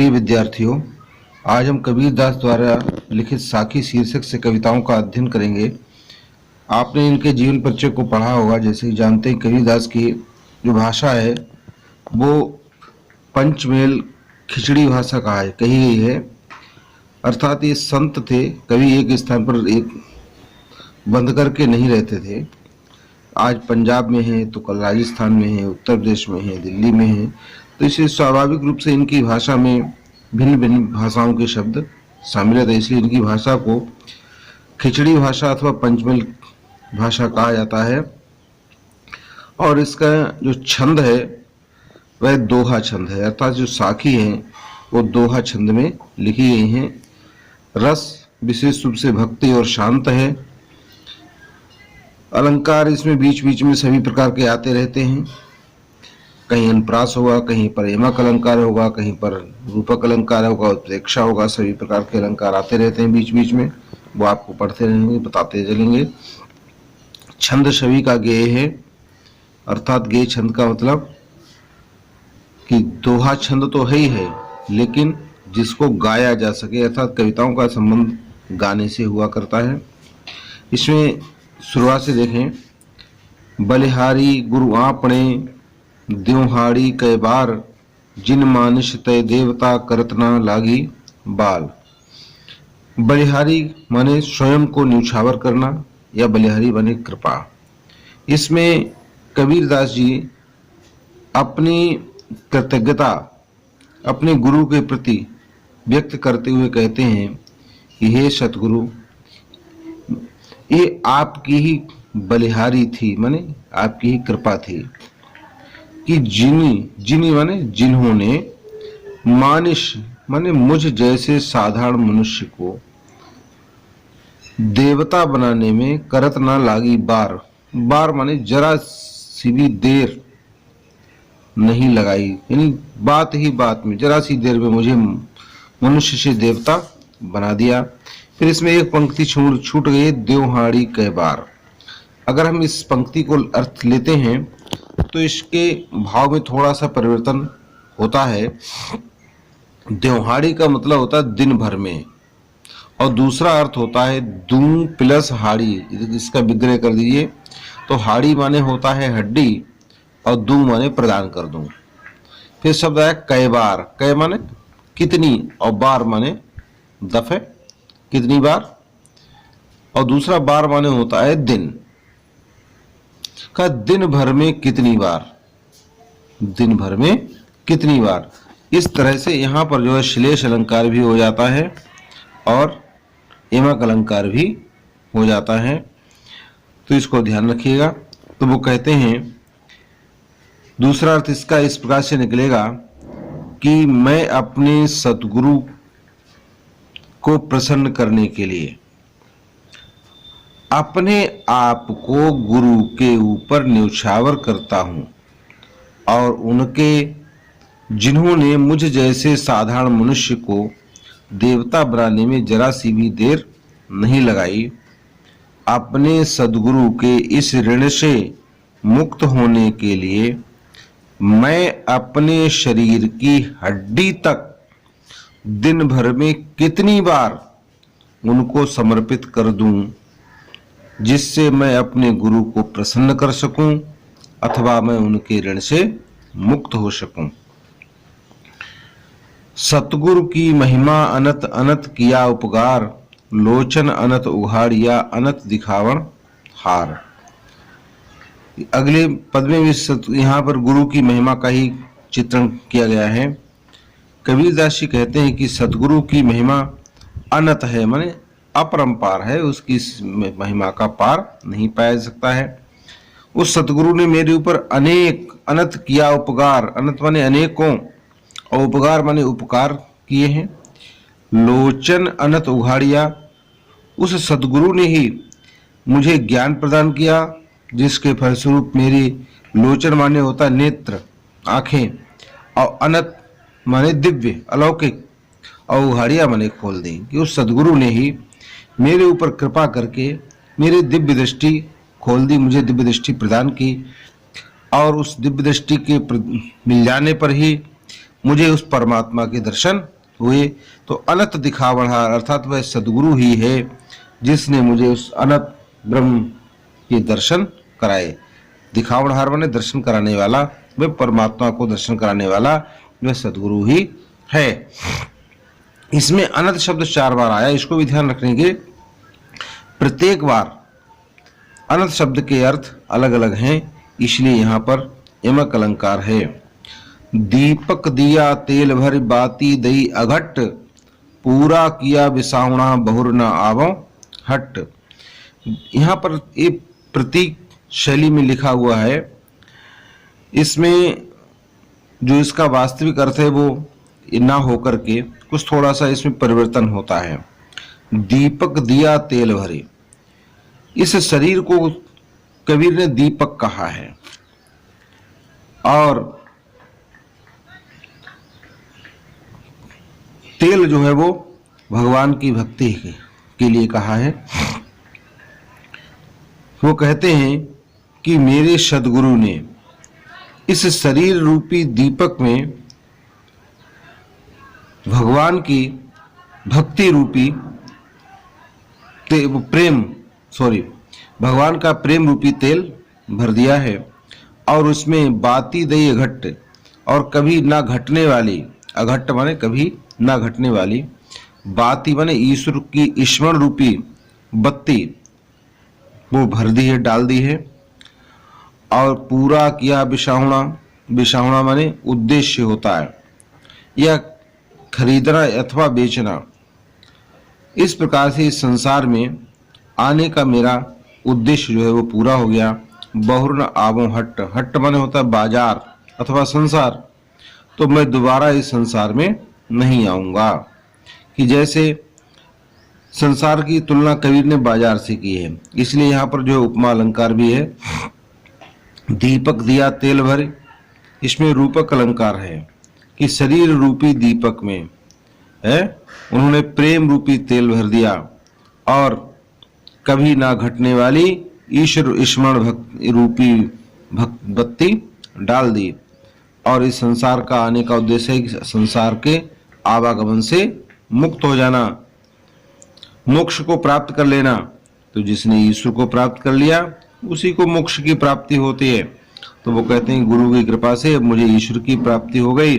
प्रिय विद्यार्थियों, आज हम कबीरदास द्वारा लिखित साखी शीर्षक से कविताओं का अध्ययन करेंगे। आपने इनके जीवन परिचय को पढ़ा होगा। जैसे कि जानते हैं, कबीरदास की जो भाषा है वो पंचमेल खिचड़ी भाषा कही गई है। अर्थात ये संत थे, कभी एक स्थान पर एक बंद करके नहीं रहते थे। आज पंजाब में है तो कल राजस्थान में है, उत्तर प्रदेश में है, दिल्ली में है। तो इसे स्वाभाविक रूप से इनकी भाषा में भिन्न भिन्न भाषाओं के शब्द शामिल है। इसलिए इनकी भाषा को खिचड़ी भाषा अथवा पंचमेल भाषा कहा जाता है। और इसका जो छंद है वह दोहा छंद है, अर्थात जो साखी है वो दोहा छंद में लिखी गई हैं। रस विशेष रूप से भक्ति और शांत है। अलंकार इसमें बीच बीच में सभी प्रकार के आते रहते हैं। कहीं अनुप्रास होगा, कहीं पर यमक अलंकार होगा, कहीं पर रूपक अलंकार होगा, उत्प्रेक्षा होगा। सभी प्रकार के अलंकार आते रहते हैं बीच बीच में। वो आपको पढ़ते रहेंगे, बताते चलेंगे। छंद छवि का गेय है, अर्थात गेय छंद का मतलब कि दोहा छंद तो है ही है, लेकिन जिसको गाया जा सके, अर्थात कविताओं का संबंध गाने से हुआ करता है। इसमें शुरुआत से देखें। बलिहारी गुरु आपने द्योहाड़ी कै बार, जिन मानिश तय देवता करत ना लागी बाल। बलिहारी माने स्वयं को न्यौछावर करना, या बलिहारी माने कृपा। इसमें कबीरदास जी अपनी कृतज्ञता अपने गुरु के प्रति व्यक्त करते हुए कहते हैं कि हे सतगुरु, ये आपकी ही बलिहारी थी, माने आपकी ही कृपा थी कि जिनी माने जिन्होंने, मानिश माने मुझ जैसे साधारण मनुष्य को देवता बनाने में करत ना लागी बार। बार माने जरा सी भी देर नहीं लगाई, यानी बात ही बात में, जरा सी देर में मुझे मनुष्य से देवता बना दिया। फिर इसमें एक पंक्ति छूट गई, द्योहाड़ी कै बार। अगर हम इस पंक्ति को अर्थ लेते हैं तो इसके भाव में थोड़ा सा परिवर्तन होता है। द्योहाड़ी का मतलब होता है दिन भर में, और दूसरा अर्थ होता है दूं प्लस हाड़ी। इसका विग्रह कर दीजिए तो हाड़ी माने होता है हड्डी, और दूं माने प्रदान कर दूं। फिर शब्द आया कै बार। कै माने कितनी, और बार माने दफे, कितनी बार। और दूसरा बार माने होता है दिन का, दिन भर में कितनी बार, दिन भर में कितनी बार। इस तरह से यहाँ पर जो है श्लेष अलंकार भी हो जाता है और यमक अलंकार भी हो जाता है। तो इसको ध्यान रखिएगा। तो वो कहते हैं, दूसरा अर्थ इसका इस प्रकार से निकलेगा कि मैं अपने सतगुरु को प्रसन्न करने के लिए अपने आप को गुरु के ऊपर न्यौछावर करता हूं, और उनके जिन्होंने मुझ जैसे साधारण मनुष्य को देवता बनाने में जरा सी भी देर नहीं लगाई, अपने सद्गुरु के इस ऋण से मुक्त होने के लिए मैं अपने शरीर की हड्डी तक दिन भर में कितनी बार उनको समर्पित कर दूं, जिससे मैं अपने गुरु को प्रसन्न कर सकूं अथवा मैं उनके ऋण से मुक्त हो सकूं। सतगुरु की महिमा अनंत अनंत किया उपकार, लोचन अनंत उघाड़िया अनंत दिखावन हार। अगले पद में भी यहाँ पर गुरु की महिमा का ही चित्रण किया गया है। कबीरदास जी कहते हैं कि सतगुरु की महिमा अनंत है, माने अपरंपार है, उसकी महिमा का पार नहीं पाया जा सकता है। उस सतगुरु ने मेरे ऊपर अनेक अनंत किया उपकार, अनंत माने अनेकों, और उपकार माने उपकार किए हैं। लोचन अनंत उघाड़िया, उस सतगुरु ने ही मुझे ज्ञान प्रदान किया, जिसके फलस्वरूप मेरी लोचन माने होता नेत्र, आंखें, और अनंत माने दिव्य अलौकिक, और उघाड़िया माने खोल दी। कि उस सदगुरु ने ही मेरे ऊपर कृपा करके मेरी दिव्य दृष्टि खोल दी, मुझे दिव्य दृष्टि प्रदान की, और उस दिव्य दृष्टि के मिल जाने पर ही मुझे उस परमात्मा के दर्शन हुए। तो अनंत दिखावनहार अर्थात वह सदगुरु ही है जिसने मुझे उस अनंत ब्रह्म के दर्शन कराए। दिखावनहार माने दर्शन कराने वाला, वह परमात्मा को दर्शन कराने वाला वह सदगुरु ही है। इसमें अनंत शब्द 4 बार आया, इसको भी ध्यान रखने के। प्रत्येक बार अनंत शब्द के अर्थ अलग अलग हैं, इसलिए यहाँ पर यमक अलंकार है। दीपक दिया तेल भर बाती दई अघट, पूरा किया बिसावना बहुर न आवो हट। यहाँ पर एक प्रतीक शैली में लिखा हुआ है। इसमें जो इसका वास्तविक अर्थ है वो ना होकर के कुछ थोड़ा सा इसमें परिवर्तन होता है। दीपक दिया तेल भरे, इस शरीर को कबीर ने दीपक कहा है और तेल जो है वो भगवान की भक्ति के लिए कहा है। वो कहते हैं कि मेरे सदगुरु ने इस शरीर रूपी दीपक में भगवान की भक्ति रूपी भगवान का प्रेम रूपी तेल भर दिया है और उसमें बाती दई घट, और कभी ना घटने वाली, अघट माने कभी ना घटने वाली, बाती माने ईश्वर की स्मरण रूपी बत्ती वो भर दी है, डाल दी है। और पूरा किया बिसाहुणा, बिसाहुणा माने उद्देश्य होता है या खरीदना अथवा बेचना। इस प्रकार से इस संसार में आने का मेरा उद्देश्य जो है वो पूरा हो गया। बहुर न आवो हट, हट माने होता है बाजार अथवा संसार, तो मैं दोबारा इस संसार में नहीं आऊंगा। कि जैसे संसार की तुलना कबीर ने बाजार से की है, इसलिए यहाँ पर जो उपमा अलंकार भी है। दीपक दिया तेल भर, इसमें रूपक अलंकार है कि शरीर रूपी दीपक में है उन्होंने प्रेम रूपी तेल भर दिया और कभी ना घटने वाली ईश्वर स्मरण रूपी बत्ती डाल दी। और इस संसार का आने का उद्देश्य है कि संसार के आवागमन से मुक्त हो जाना, मोक्ष को प्राप्त कर लेना। तो जिसने ईश्वर को प्राप्त कर लिया उसी को मोक्ष की प्राप्ति होती है। तो वो कहते हैं गुरु की कृपा से मुझे ईश्वर की प्राप्ति हो गई,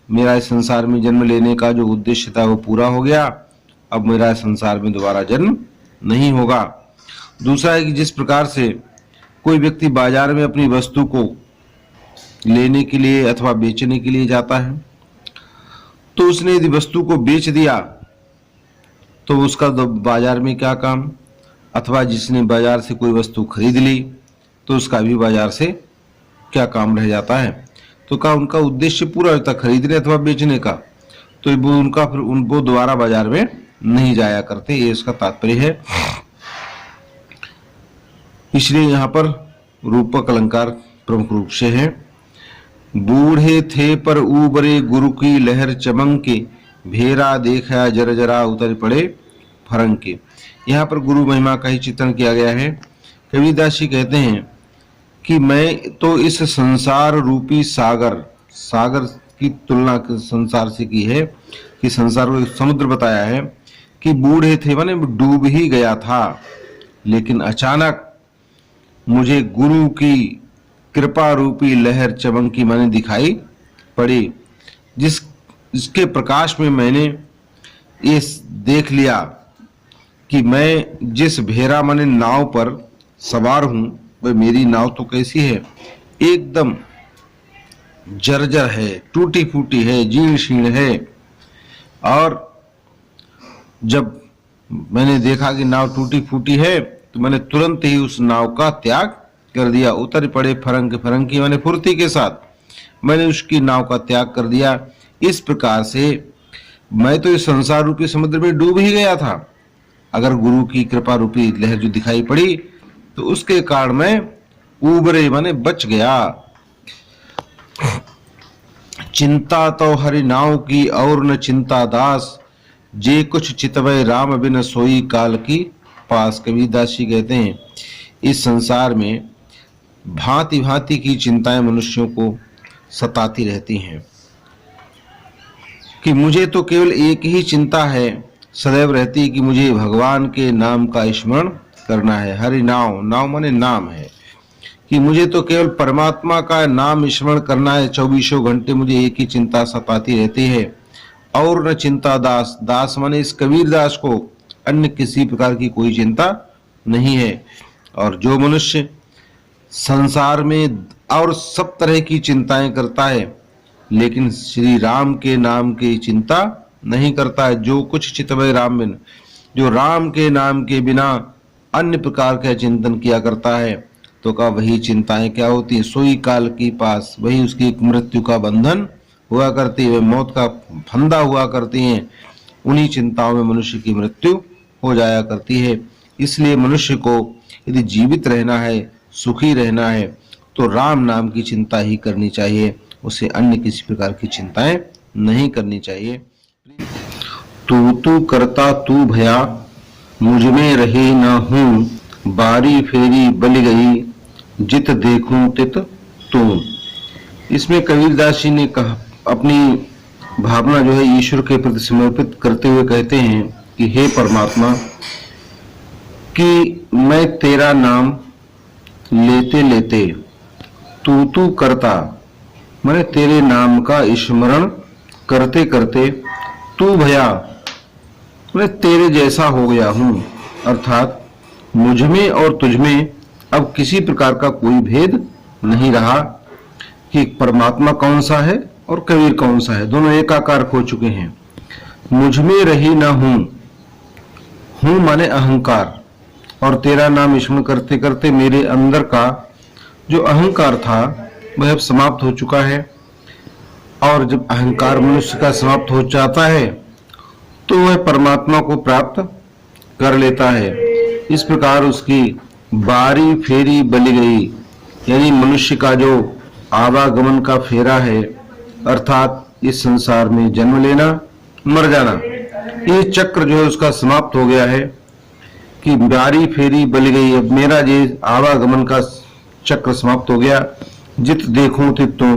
मेरा इस संसार में जन्म लेने का जो उद्देश्य था वो पूरा हो गया, अब मेरा इस संसार में दोबारा जन्म नहीं होगा। दूसरा है कि जिस प्रकार से कोई व्यक्ति बाजार में अपनी वस्तु को लेने के लिए अथवा बेचने के लिए जाता है, तो उसने यदि वस्तु को बेच दिया तो उसका बाजार में क्या काम, अथवा जिसने बाजार से कोई वस्तु खरीद ली तो उसका भी बाजार से क्या काम रह जाता है। तो का उनका उद्देश्य पूरा होता खरीदने अथवा बेचने का, तो वो उनका फिर उनको दोबारा बाजार में नहीं जाया करते, ये इसका तात्पर्य है। इसलिए यहाँ पर रूपक अलंकार प्रमुख रूप से है। बूढ़े थे पर ऊबरे गुरु की लहर चमंके, भेरा देखा जर जरा उतर पड़े फरंग के। यहाँ पर गुरु महिमा का ही चित्रण किया गया है। कबीरदास जी कहते हैं कि मैं तो इस संसार रूपी सागर की तुलना संसार से की है कि संसार को समुद्र बताया है कि बूढ़े थे माने डूब ही गया था, लेकिन अचानक मुझे गुरु की कृपा रूपी लहर चमंकी माने दिखाई पड़ी, जिसके प्रकाश में मैंने ये देख लिया कि मैं जिस भेरा माने नाव पर सवार हूं, वह मेरी नाव तो कैसी है, एकदम जर्जर है, टूटी फूटी है, जीर्ण शीर्ण है। और जब मैंने देखा कि नाव टूटी फूटी है तो मैंने तुरंत ही उस नाव का त्याग कर दिया। उतर पड़े फरंकी माने फुर्ती के साथ मैंने उसकी नाव का त्याग कर दिया। इस प्रकार से मैं तो इस संसार रूपी समुद्र में डूब ही गया था, अगर गुरु की कृपा रूपी लहर जो दिखाई पड़ी तो उसके कारण मैं उबरे माने बच गया। चिंता तो हरि नाव की और न चिंता दास, जे कुछ चितवय राम बिन सोई काल की पास। कबीरदास जी कहते हैं इस संसार में भांति भांति की चिंताएं मनुष्यों को सताती रहती हैं, कि मुझे तो केवल एक ही चिंता है सदैव रहती कि मुझे भगवान के नाम का स्मरण करना है। हरि नाम, नाम माने नाम है, कि मुझे तो केवल परमात्मा का नाम स्मरण करना है। 24 घंटे मुझे एक ही चिंता सताती रहती है। और न चिंता दास, दास माने इस कबीर दास को अन्य किसी प्रकार की कोई चिंता नहीं है। और जो मनुष्य संसार में और सब तरह की चिंताएं करता है लेकिन श्री राम के नाम की चिंता नहीं करता है, जो कुछ चितवय राम बिन, जो राम के नाम के बिना अन्य प्रकार का चिंतन किया करता है, तो का वही चिंताएं क्या होती है, सोई काल की पास, वही उसकी एक मृत्यु का बंधन हुआ करती है, मौत का फंदा हुआ करती हैं। उन्हीं चिंताओं में मनुष्य की मृत्यु हो जाया करती है। इसलिए मनुष्य को यदि जीवित रहना है, सुखी रहना है, तो राम नाम की चिंता ही करनी चाहिए, उसे अन्य किसी प्रकार की चिंताएं नहीं करनी चाहिए। तू करता तू भया, मुझ में रहे न हूं, बारी फेरी बल गई, जित देखूं तित तू। इसमें कबीरदास जी ने कहा, अपनी भावना जो है ईश्वर के प्रति समर्पित करते हुए कहते हैं कि हे परमात्मा, कि मैं तेरा नाम लेते लेते तू करता, मैंने तेरे नाम का स्मरण करते करते तू भया, मैं तेरे जैसा हो गया हूं। अर्थात मुझ में और तुझ में अब किसी प्रकार का कोई भेद नहीं रहा कि परमात्मा कौन सा है और कबीर कौन सा है, दोनों एकाकार हो चुके हैं। मुझ में रही ना हूं, हूं माने अहंकार, और तेरा नाम स्मरण करते करते मेरे अंदर का जो अहंकार था वह अब समाप्त हो चुका है। और जब अहंकार मनुष्य का समाप्त हो जाता है तो वह परमात्मा को प्राप्त कर लेता है। इस प्रकार उसकी बारी फेरी बली गई, यानी मनुष्य का जो आवागमन का फेरा है, अर्थात इस संसार में जन्म लेना मर जाना, ये चक्र जो है उसका समाप्त हो गया है। कि बारी फेरी बल गई, अब मेरा ये आवागमन का चक्र समाप्त हो गया। जित देखूं तित तू,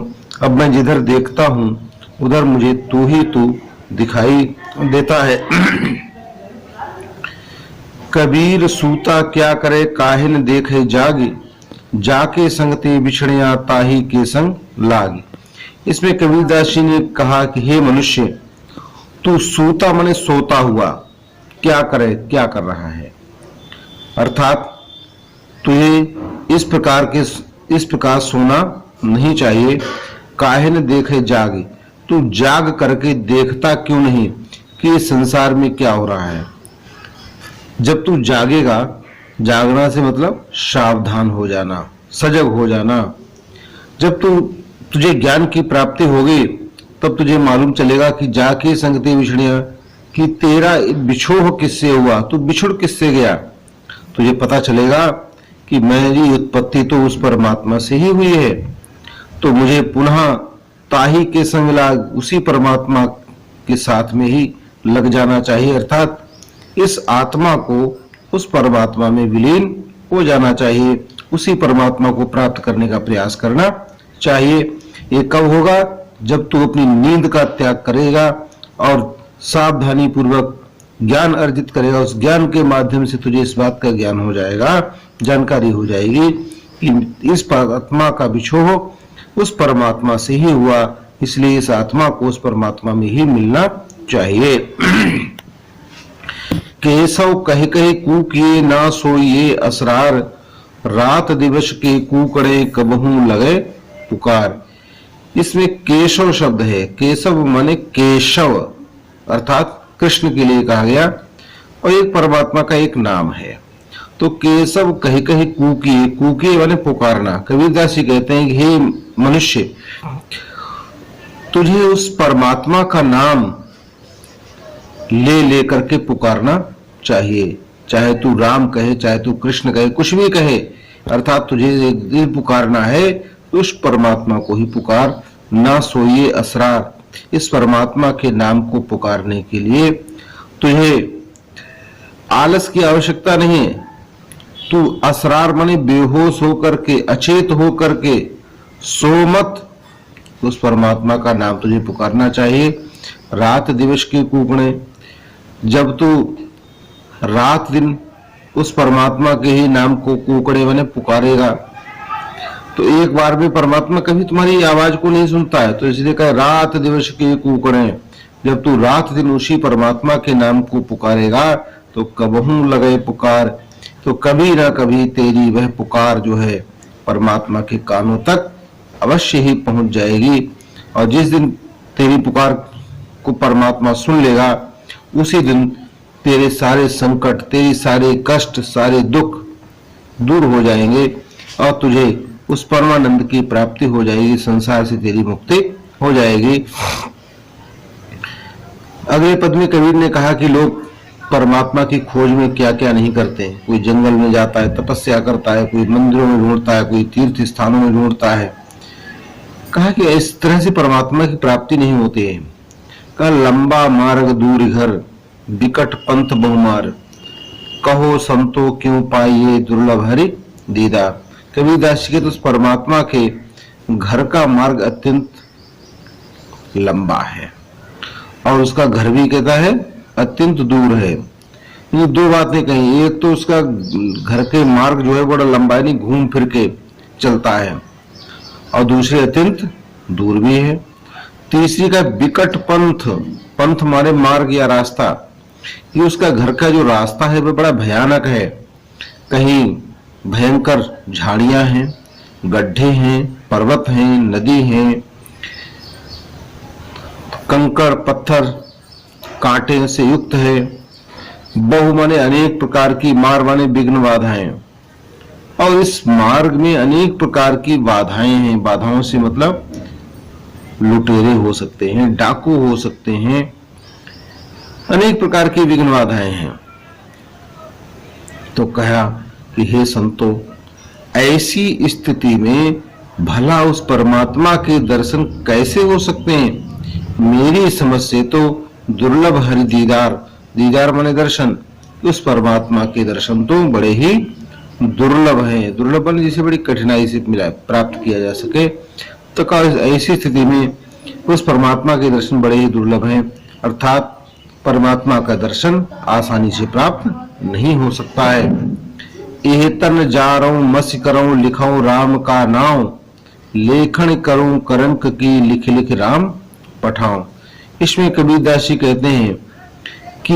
अब मैं जिधर देखता हूं उधर मुझे तू ही तू दिखाई देता है। कबीर सूता क्या करे, काहिन देखे जागी, जाके संगते बिछड़िया ताही के संग लागी। इसमें कबीरदास जी ने कहा कि हे मनुष्य, तू सूता माने सोता हुआ क्या करे, क्या कर रहा है, अर्थात तुझे इस प्रकार सोना नहीं चाहिए। काहिन देखे जागी, तू जाग करके देखता क्यों नहीं कि इस संसार में क्या हो रहा है। जब तू जागेगा, जागना से मतलब सावधान हो जाना, सजग हो जाना। जब तुझे ज्ञान की प्राप्ति होगी तब तुझे मालूम चलेगा कि जाके संगति बिछड़िया, कि तेरा बिछोह किससे हुआ, तू बिछुड़ किससे गया। तुझे पता चलेगा कि मेरी उत्पत्ति तो उस परमात्मा से ही हुई है, तो मुझे पुनः ताही के संग लाग, उसी परमात्मा के साथ में ही लग जाना चाहिए। अर्थात इस आत्मा को उस परमात्मा में विलीन हो जाना चाहिए, उसी परमात्मा को प्राप्त करने का प्रयास करना चाहिए। ये कब होगा, जब तू अपनी नींद का त्याग करेगा और सावधानी पूर्वक ज्ञान अर्जित करेगा। उस ज्ञान के माध्यम से तुझे इस बात का ज्ञान हो जाएगा, जानकारी हो जाएगी कि इस आत्मा का बिछोह उस परमात्मा से ही हुआ, इसलिए इस आत्मा को उस परमात्मा में ही मिलना चाहिए। केशव कह कहे कूकिए ना सोइए असरार, रात दिवस के कूकड़े कबहू लगे पुकार। इसमें केशव शब्द है, केशव माने केशव, अर्थात कृष्ण के लिए कहा गया और एक परमात्मा का एक नाम है। तो केशव कहे कहे कूकिए, कूकिए माने पुकारना। कबीरदास जी कहते हैं कि हे मनुष्य, तुझे उस परमात्मा का नाम ले लेकर के पुकारना चाहिए। चाहे तू राम कहे, चाहे तू कृष्ण कहे, कुछ भी कहे, अर्थात तुझे दिल पुकारना है उस परमात्मा को ही पुकार। ना सोइए असरार, इस परमात्मा के नाम को पुकारने के लिए तुझे आलस की आवश्यकता नहीं है। तू असरार माने बेहोश होकर के, अचेत होकर के सो मत, उस परमात्मा का नाम तुझे पुकारना चाहिए। रात दिवस के कूकणे। जब तू रात दिन उस परमात्मा के ही नाम को कूकड़े बने पुकारेगा तो एक बार भी परमात्मा कभी तुम्हारी आवाज को नहीं सुनता है। तो इसलिए कहा रात दिवस के कूकड़े। जब तू रात दिन उसी परमात्मा के नाम को पुकारेगा तो कबहू लगे पुकार, तो कभी ना कभी तेरी वह पुकार जो है परमात्मा के कानों तक अवश्य ही पहुंच जाएगी। और जिस दिन तेरी पुकार को परमात्मा सुन लेगा उसी दिन तेरे सारे संकट, तेरी सारे कष्ट, सारे दुख दूर हो जाएंगे और तुझे उस परमानंद की प्राप्ति हो जाएगी, संसार से तेरी मुक्ति हो जाएगी। अगले पद में कबीर ने कहा कि लोग परमात्मा की खोज में क्या क्या नहीं करते। कोई जंगल में जाता है, तपस्या करता है, कोई मंदिरों में ढूंढता है, कोई तीर्थ स्थानों में ढूंढता है। कहा कि इस तरह से परमात्मा की प्राप्ति नहीं होती है। कहा लंबा मार्ग दूर घर, विकट पंथ बहुमार, कहो संतो क्यों पाइए दुर्लभ हरि दीदा। कबीरदास जी के तो उस परमात्मा के घर का मार्ग अत्यंत लंबा है और उसका घर भी कहता है अत्यंत दूर है। ये दो बातें कही, एक तो उसका घर के मार्ग जो है बड़ा लंबा है, नहीं घूम फिर के चलता है, और दूसरे अत्यंत दूर भी है। तीसरी का विकट पंथ, पंथ माने मार्ग या रास्ता, ये उसका घर का जो रास्ता है वह बड़ा भयानक है। कहीं भयंकर झाड़ियां हैं, गड्ढे हैं, पर्वत हैं, नदी हैं, कंकड़ पत्थर कांटे से युक्त है। बहु माने अनेक प्रकार की, मार माने विघ्न बाधाएं, और इस मार्ग में अनेक प्रकार की बाधाएं हैं। बाधाओं से मतलब लुटेरे हो सकते हैं, डाकू हो सकते हैं, अनेक प्रकार की विघ्न बाधाएं हैं। तो कहा कि हे संतो, ऐसी स्थिति में भला उस परमात्मा के दर्शन कैसे हो सकते हैं? मेरी समझ से तो दुर्लभ हरि दीदार, दीदार माने दर्शन, उस परमात्मा के दर्शन तो बड़े ही दुर्लभ हैं। दुर्लभ माने जिसे बड़ी कठिनाई से मिला प्राप्त किया जा सके। तो कहा ऐसी स्थिति में उस परमात्मा के दर्शन बड़े ही दुर्लभ हैं, अर्थात परमात्मा का दर्शन आसानी से प्राप्त नहीं हो सकता है। एह तन जारऊं मस करऊं लिखऊं राम का नाम, लेखन करूं करंक की लिख लिख राम पठाऊं। इसमें कबीरदास जी कहते हैं कि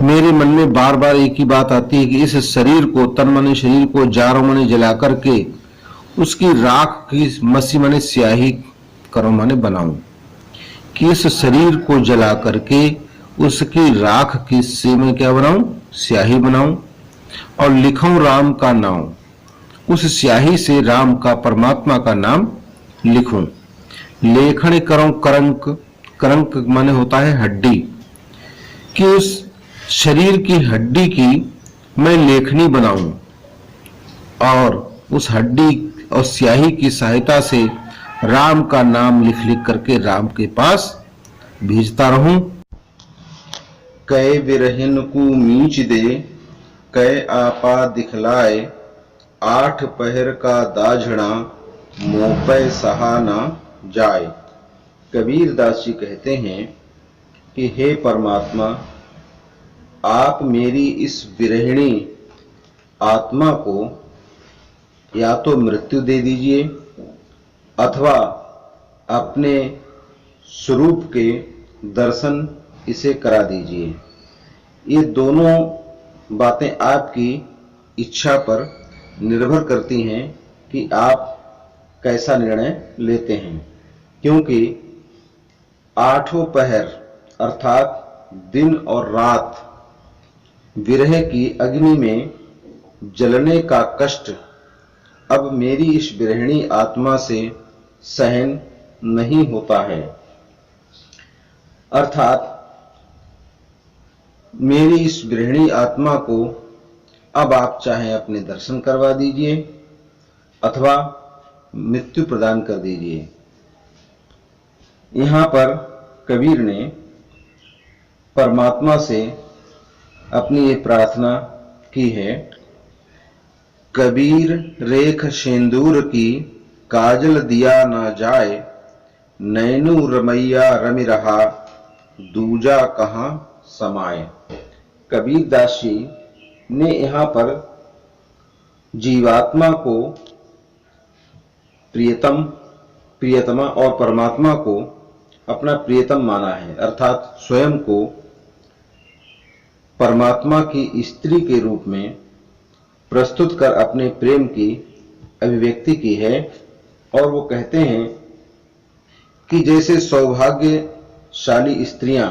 मेरे मन में बार बार एक ही बात आती है कि इस शरीर को, तन माने शरीर को जारो माने जला करके उसकी राख की, मसी माने स्याही, करो माने बनाऊं, कि इस शरीर को जला करके उसकी राख की से मैं क्या बनाऊं? स्याही बनाऊं, और लिखूं राम का नाम, उस स्याही से राम का, परमात्मा का नाम लिखूं। लेखन करूं करंक, करंक माने होता है हड्डी, कि उस शरीर की हड्डी की मैं लेखनी बनाऊं और उस हड्डी और स्याही की सहायता से राम का नाम लिख लिख करके राम के पास भेजता रहूं। कै बिरहिन को मींच दे, कै आपा दिखलाए, आठ पहर का दाझड़ा मोपै सहा ना जाए। कबीरदास जी कहते हैं कि हे परमात्मा, आप मेरी इस विरहिणी आत्मा को या तो मृत्यु दे दीजिए अथवा अपने स्वरूप के दर्शन इसे करा दीजिए। ये दोनों बातें आपकी इच्छा पर निर्भर करती हैं कि आप कैसा निर्णय लेते हैं, क्योंकि आठों पहर अर्थात दिन और रात विरह की अग्नि में जलने का कष्ट अब मेरी इस विरहिणी आत्मा से सहन नहीं होता है। अर्थात मेरी इस विरहिणी आत्मा को अब आप चाहे अपने दर्शन करवा दीजिए अथवा मृत्यु प्रदान कर दीजिए। यहां पर कबीर ने परमात्मा से अपनी ये प्रार्थना की है, कबीर रेख सिंदूर की काजल दिया ना जाए, नैनु रमैया रमि रहा, दूजा कहाँ समाए। कबीरदास जी ने यहाँ पर जीवात्मा को प्रियतम, प्रियतमा और परमात्मा को अपना प्रियतम माना है, अर्थात स्वयं को परमात्मा की स्त्री के रूप में प्रस्तुत कर अपने प्रेम की अभिव्यक्ति की है। और वो कहते हैं कि जैसे सौभाग्यशाली स्त्रियां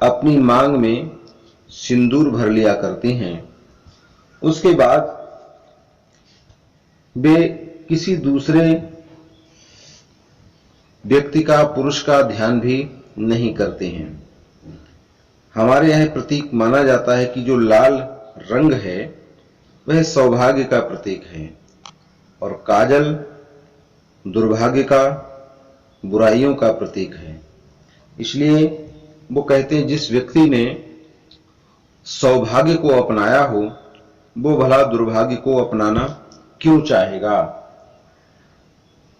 अपनी मांग में सिंदूर भर लिया करती हैं, उसके बाद वे किसी दूसरे व्यक्ति का, पुरुष का ध्यान भी नहीं करते हैं। हमारे यहाँ प्रतीक माना जाता है कि जो लाल रंग है वह सौभाग्य का प्रतीक है और काजल दुर्भाग्य का, बुराइयों का प्रतीक है। इसलिए वो कहते हैं जिस व्यक्ति ने सौभाग्य को अपनाया हो वो भला दुर्भाग्य को अपनाना क्यों चाहेगा।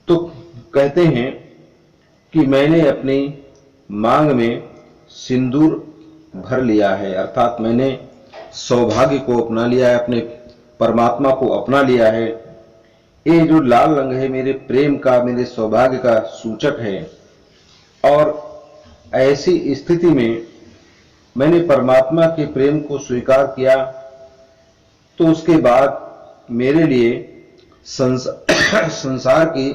तो कहते हैं कि मैंने अपनी मांग में सिंदूर भर लिया है, अर्थात मैंने सौभाग्य को अपना लिया है, अपने परमात्मा को अपना लिया है। ये जो लाल रंग है मेरे प्रेम का, मेरे सौभाग्य का सूचक है। और ऐसी स्थिति में मैंने परमात्मा के प्रेम को स्वीकार किया तो उसके बाद मेरे लिए संसार की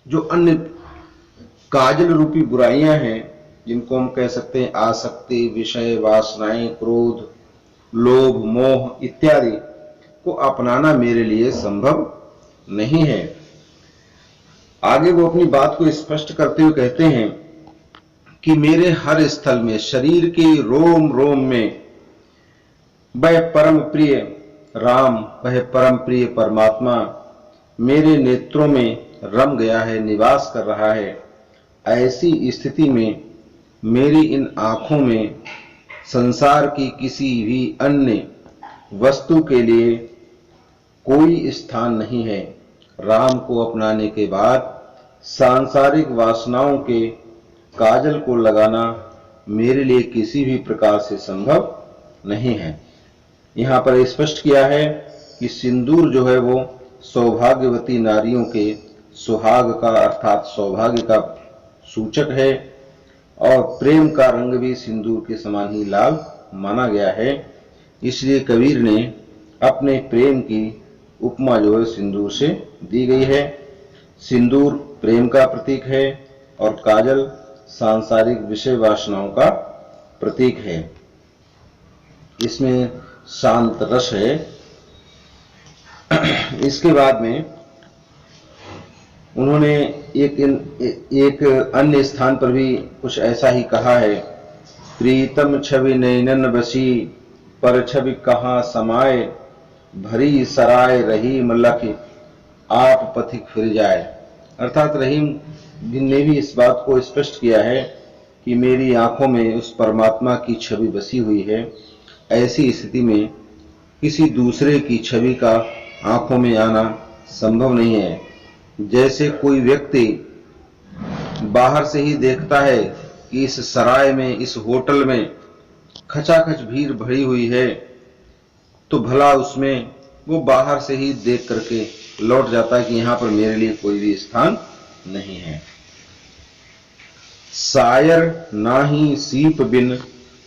जो अन्य काजल रूपी बुराइयां हैं, जिनको हम कह सकते हैं आसक्ति, विषय, वासनाएं, क्रोध, लोभ, मोह इत्यादि को अपनाना मेरे लिए संभव नहीं है। आगे वो अपनी बात को स्पष्ट करते हुए कहते हैं कि मेरे हर स्थल में, शरीर के रोम रोम में वह परम प्रिय राम, वह परम प्रिय परमात्मा मेरे नेत्रों में रम गया है, निवास कर रहा है। ऐसी स्थिति में मेरी इन आंखों में संसार की किसी भी अन्य वस्तु के लिए कोई स्थान नहीं है। राम को अपनाने के बाद सांसारिक वासनाओं के काजल को लगाना मेरे लिए किसी भी प्रकार से संभव नहीं है। यहाँ पर स्पष्ट किया है कि सिंदूर जो है वो सौभाग्यवती नारियों के सुहाग का, अर्थात सौभाग्य का सूचक है और प्रेम का रंग भी सिंदूर के समान ही लाल माना गया है। इसलिए कबीर ने अपने प्रेम की उपमा जो है सिंदूर से दी गई है। सिंदूर प्रेम का प्रतीक है और काजल सांसारिक विषय वासनाओं का प्रतीक है। इसमें शांत रस है। इसके बाद में उन्होंने एक अन्य स्थान पर भी कुछ ऐसा ही कहा है। प्रीतम छवि नैनन बसी, पर छवि कहाँ समाए, भरी सराय रहीम लख, आप पथिक फिर जाए। अर्थात रहीम ने भी इस बात को स्पष्ट किया है कि मेरी आंखों में उस परमात्मा की छवि बसी हुई है। ऐसी स्थिति में किसी दूसरे की छवि का आंखों में आना संभव नहीं है। जैसे कोई व्यक्ति बाहर से ही देखता है कि इस सराय में, इस होटल में खचाखच भीड़ भरी हुई है, तो भला उसमें वो बाहर से ही देख करके लौट जाता है कि यहां पर मेरे लिए कोई भी स्थान नहीं है। सायर नाही सीप बिन,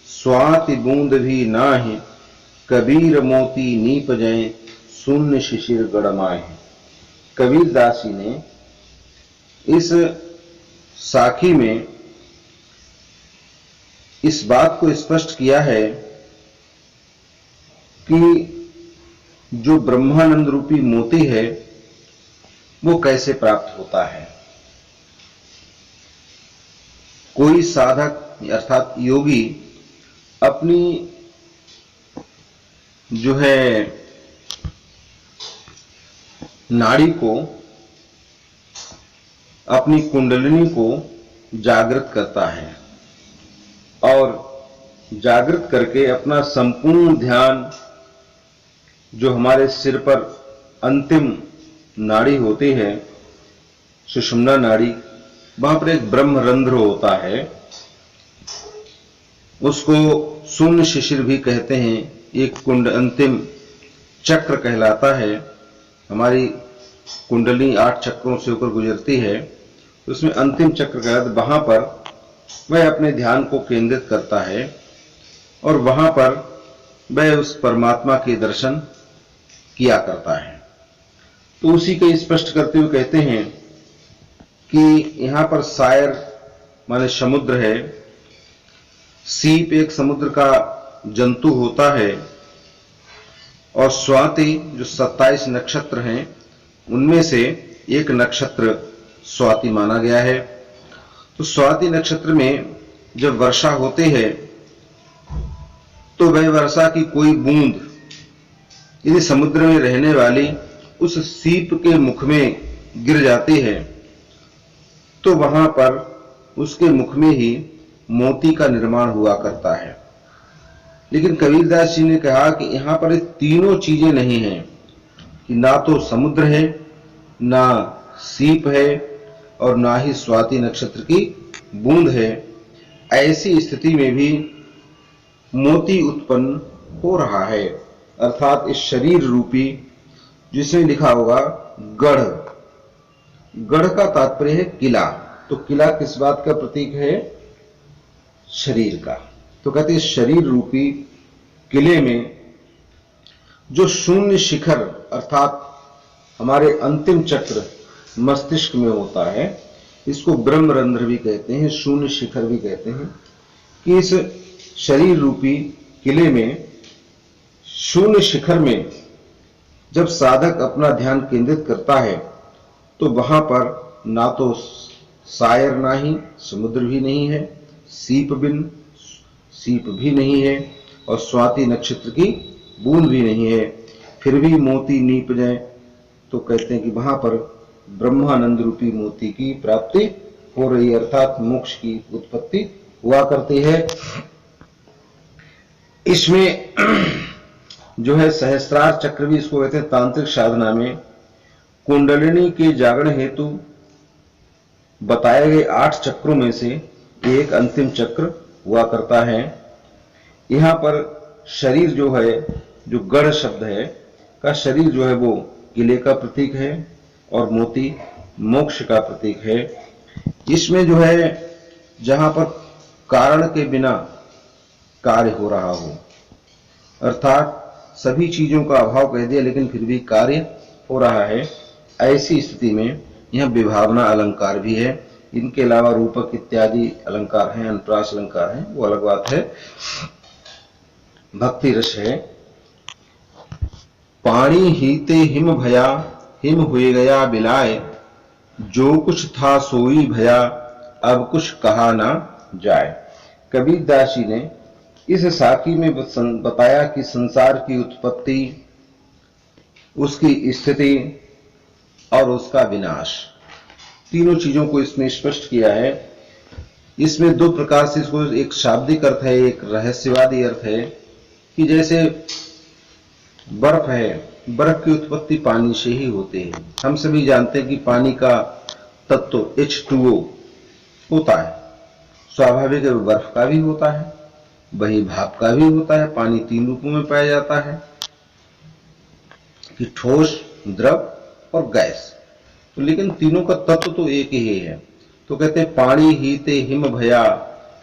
स्वाति बूंद भी नाही, कबीर मोती नीप जय, शून्य शिशिर गड़माए। कबीरदास जी ने इस साखी में इस बात को स्पष्ट किया है कि जो ब्रह्मानंद रूपी मोती है वो कैसे प्राप्त होता है। कोई साधक अर्थात योगी अपनी जो है नाड़ी को, अपनी कुंडलिनी को जागृत करता है और जागृत करके अपना संपूर्ण ध्यान जो हमारे सिर पर अंतिम नाड़ी होती है, सुषुम्ना नाड़ी, वहां पर एक ब्रह्मरंध्र होता है, उसको शून्य शिशिर भी कहते हैं। एक कुंड अंतिम चक्र कहलाता है। हमारी कुंडली 8 चक्रों से होकर गुजरती है, उसमें अंतिम चक्र कहलाता है। वहां पर वह अपने ध्यान को केंद्रित करता है और वहां पर वह उस परमात्मा के दर्शन किया करता है। तो उसी को स्पष्ट करते हुए कहते हैं कि यहां पर सायर माने समुद्र है, सीप एक समुद्र का जंतु होता है, और स्वाति जो 27 नक्षत्र हैं उनमें से एक नक्षत्र स्वाति माना गया है। तो स्वाति नक्षत्र में जब वर्षा होती है तो वह वर्षा की कोई बूंद यदि समुद्र में रहने वाली उस सीप के मुख में गिर जाती है तो वहां पर उसके मुख में ही मोती का निर्माण हुआ करता है। लेकिन कबीरदास जी ने कहा कि यहां पर तीनों चीजें नहीं हैं, कि ना तो समुद्र है, ना सीप है, और ना ही स्वाति नक्षत्र की बूंद है। ऐसी स्थिति में भी मोती उत्पन्न हो रहा है, अर्थात इस शरीर रूपी, जिसमें लिखा होगा गढ़। गढ़ का तात्पर्य है किला। तो किला किस बात का प्रतीक है? शरीर का। तो कहते हैं शरीर रूपी किले में जो शून्य शिखर अर्थात हमारे अंतिम चक्र मस्तिष्क में होता है, इसको ब्रह्मरंध्र भी कहते हैं, शून्य शिखर भी कहते हैं, कि इस शरीर रूपी किले में शून्य शिखर में जब साधक अपना ध्यान केंद्रित करता है तो वहां पर ना तो सायर, ना ही समुद्र भी नहीं है, सीप भी नहीं है, और स्वाति नक्षत्र की बूंद भी नहीं है। फिर भी मोती नीप जाए तो कहते हैं कि वहां पर ब्रह्मानंद रूपी मोती की प्राप्ति हो रही, अर्थात मोक्ष की उत्पत्ति हुआ करती है। इसमें जो है सहस्त्रार चक्र भी इसको कहते हैं। तांत्रिक साधना में कुंडलिनी के जागरण हेतु बताए गए 8 चक्रों में से एक अंतिम चक्र हुआ करता है। यहां पर शरीर जो है, जो गढ़ शब्द है का शरीर जो है वो किले का प्रतीक है और मोती मोक्ष का प्रतीक है। इसमें जो है जहां पर कारण के बिना कार्य हो रहा हो, अर्थात सभी चीजों का अभाव कह दिया लेकिन फिर भी कार्य हो रहा है, ऐसी स्थिति में यह विभावना अलंकार भी है। इनके अलावा रूपक इत्यादि अलंकार हैं, अनुप्रास अलंकार हैं, वो अलग बात है। भक्ति रस है। पानी हीते हिम भया, हिम हुए गया बिलाए, जो कुछ था सोई भया, अब कुछ कहा ना जाए। कबीरदास जी ने इस साखी में बताया कि संसार की उत्पत्ति, उसकी स्थिति और उसका विनाश, तीनों चीजों को इसमें स्पष्ट किया है। इसमें 2 प्रकार से इसको, एक शाब्दिक अर्थ है, एक रहस्यवादी अर्थ है, कि जैसे बर्फ है, बर्फ की उत्पत्ति पानी से ही होती है। हम सभी जानते हैं कि पानी का तत्व H2O होता है, स्वाभाविक है। बर्फ का भी होता है, वही भाप का भी होता है। पानी 3 रूपों में पाया जाता है, कि ठोस, द्रव और गैस। तो लेकिन तीनों का तत्व तो एक ही है। तो कहते हैं पानी ही ते हिम भया,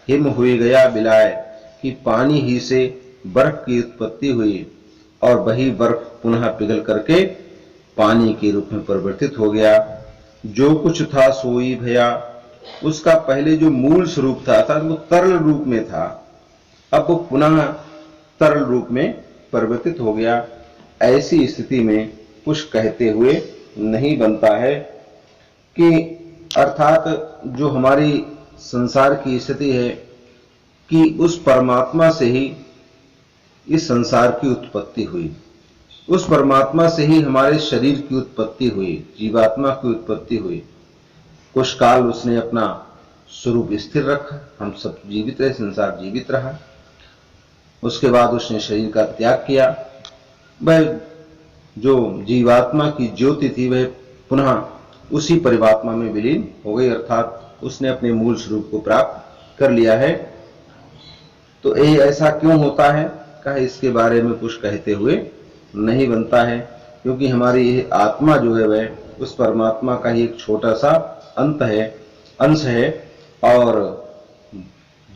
हिम हुए गया बिलाए, कि पानी ही से बर्फ की उत्पत्ति हुई और वही बर्फ पुनः पिघल करके पानी के रूप में परिवर्तित हो गया। जो कुछ था सोई भया, उसका पहले जो मूल स्वरूप था अर्थात वो तरल रूप में था, अब वो पुनः तरल रूप में परिवर्तित हो गया। ऐसी स्थिति में कुछ कहते हुए नहीं बनता है, कि अर्थात जो हमारी संसार की स्थिति है कि उस परमात्मा से ही इस संसार की उत्पत्ति हुई, उस परमात्मा से ही हमारे शरीर की उत्पत्ति हुई, जीवात्मा की उत्पत्ति हुई। कुछ काल उसने अपना स्वरूप स्थिर रखा, हम सब जीवित रहे, संसार जीवित रहा। उसके बाद उसने शरीर का त्याग किया। वह जो जीवात्मा की ज्योति थी वह पुनः उसी परमात्मा में विलीन हो गई, अर्थात उसने अपने मूल स्वरूप को प्राप्त कर लिया है। तो ये ऐसा क्यों होता है, कहे इसके बारे में कुछ कहते हुए नहीं बनता है, क्योंकि हमारी ये आत्मा जो है वह उस परमात्मा का ही एक छोटा सा अंश है। और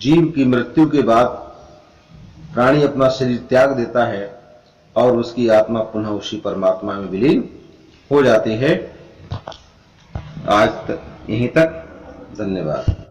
जीव की मृत्यु के बाद प्राणी अपना शरीर त्याग देता है और उसकी आत्मा पुनः उसी परमात्मा में विलीन हो जाती है। आज तक यहीं तक, धन्यवाद।